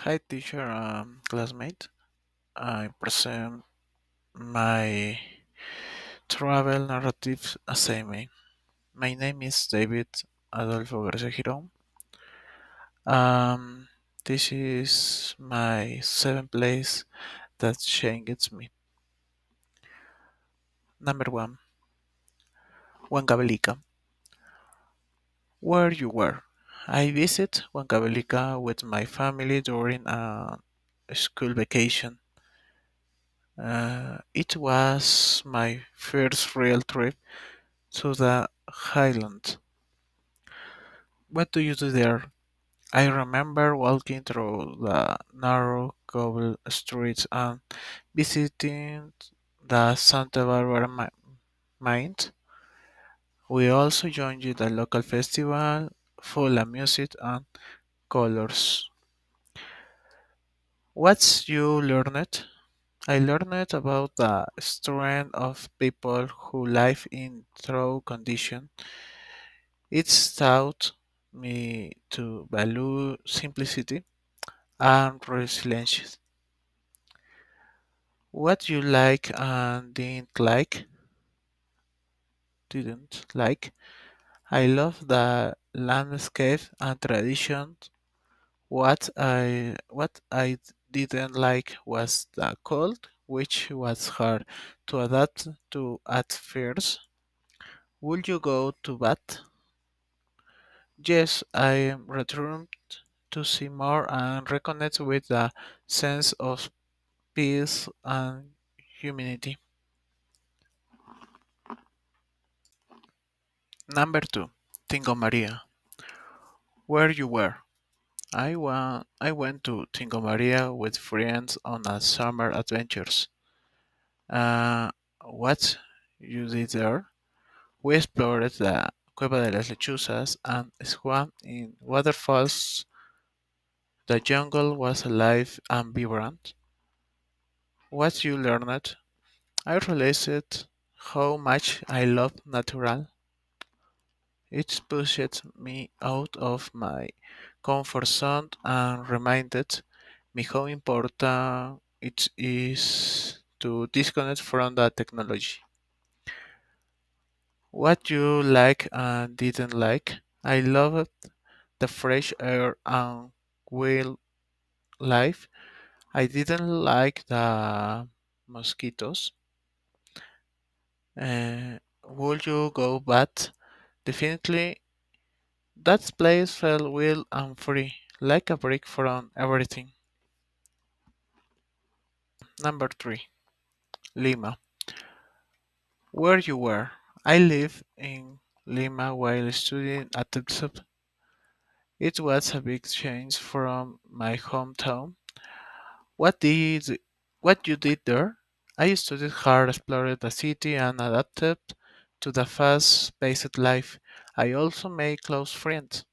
Hi, teacher and classmate. I present my travel narrative assignment. My name is David Adolfo Garcia Giron. Um, this is my seventh place that changed me. Number one, Huancavelica. Where you were? I visit Huancavelica with my family during a school vacation. It was my first real trip to the Highlands. What do you do there? I remember walking through the narrow cobble streets and visiting the Santa Barbara mine. We also joined the local festival full of music and colors. What's you learned? I learned about the strength of people who live in through condition. It's taught me to value simplicity and resilience. What you like and didn't like. I love the landscape and traditions. What I didn't like was the cold, which was hard to adapt to at first. Would you go to Bath? Yes, I am returned to see more and reconnect with the sense of peace and humanity. Number two, Tingo Maria. Where you were? I went to Tingo Maria with friends on a summer adventures. Uh, what you did there? We explored the Cueva de las Lechuzas and swam in waterfalls. The jungle was alive and vibrant. What you learned? I realized how much I love natural. It pushed me out of my comfort zone and reminded me how important it is to disconnect from the technology. What you like and didn't like? I loved the fresh air and wildlife. I didn't like the mosquitoes. Would you go back? Definitely. That place felt wild and free, like a break from everything. Number 3. Lima. Where you were? I lived in Lima while studying at the sub. It was a big change from my hometown. What did what you did there? I studied hard, explored the city, and adapted to the fast-paced life. I also made close friends.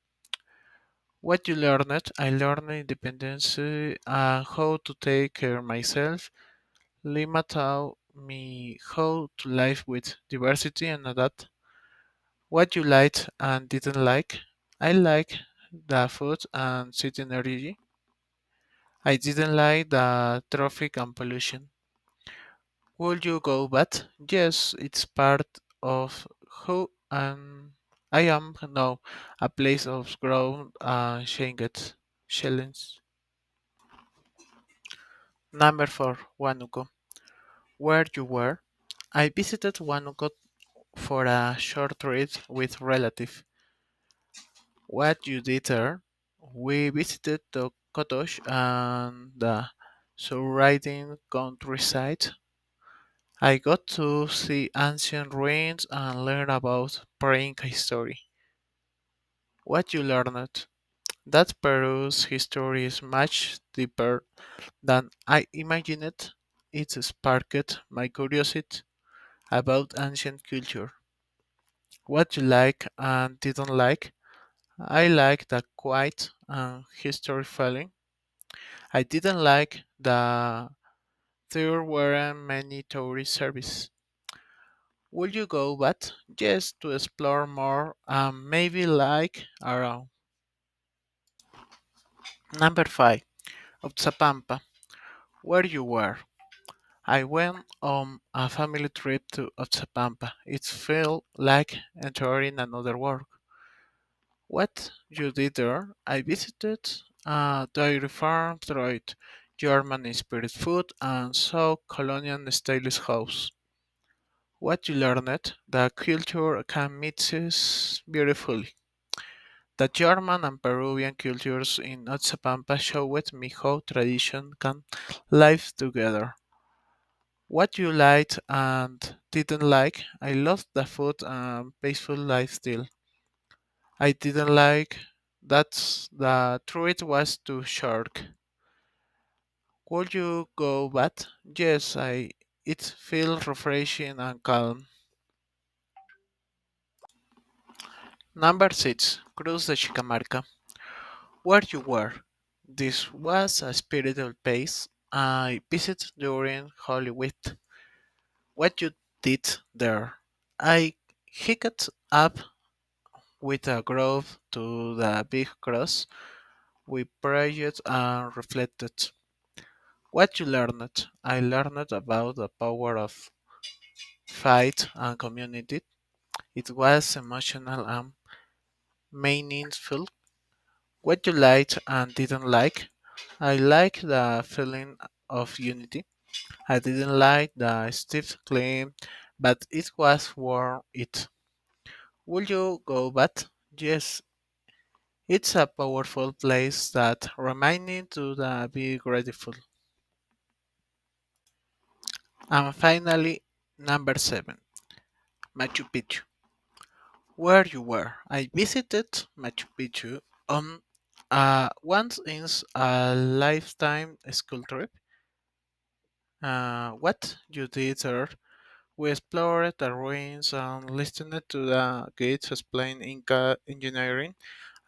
What you learned? I learned independence and how to take care of myself. Lima taught me how to live with diversity and adapt. What you liked and didn't like? I like the food and city energy. I didn't like the traffic and pollution. Would you go back? Yes, it's part of who I am now, a place of growth and challenge. Number 4, Huánuco. Where you were? I visited Huánuco for a short trip with relatives. What you did there? We visited the cottage and the surrounding countryside. I got to see ancient ruins and learn about Inca history. What you learned? That Peru's history is much deeper than I imagined. It sparked my curiosity about ancient culture. What you like and didn't like? I like the quiet and history feeling. I didn't like the there weren't many tourist services. Would you go but just to explore more and maybe like around? Number 5. Otsapampa, where you were. I went on a family trip to Otsapampa. It felt like entering another world. What you did there? I visited a dairy farm, tried German inspired food, and saw colonial stylist house. What you learned? The culture can mix beautifully. The German and Peruvian cultures in Otsapampa showed me how tradition can live together. What you liked and didn't like? I loved the food and peaceful lifestyle. I didn't like that the truth was too short. Would you go back? Yes, I. It feels refreshing and calm. Number 6. Cruz de Chicamarca. Where you were. This was a spiritual place I visited during Holy Week. What you did there? I hiked up with a grove to the big cross. We prayed and reflected. What you learned? I learned about the power of faith and community. It was emotional and meaningful. What you liked and didn't like? I liked the feeling of unity. I didn't like the stiff claim, but it was worth it. Will you go back? Yes, it's a powerful place that reminds me to be grateful. And finally, number 7, Machu Picchu. Where you were. I visited Machu Picchu on once in a lifetime school trip. What you did there? We explored the ruins and listened to the guides explain Inca engineering.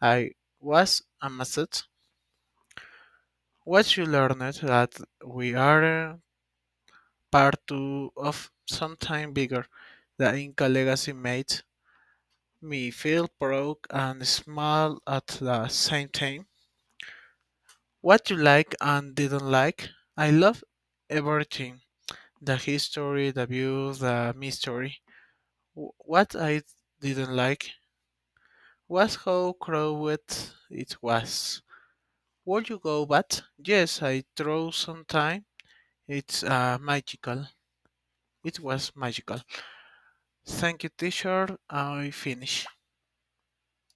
I was amazed. What you learned that we are part two of something bigger. The Inca legacy made me feel proud and smile at the same time. What you like and didn't like? I love everything. The history, the views, the mystery. What I didn't like was how crowded it was. Would you go back? Yes, I throw some time. It's magical. It was magical. Thank you, teacher. I finish.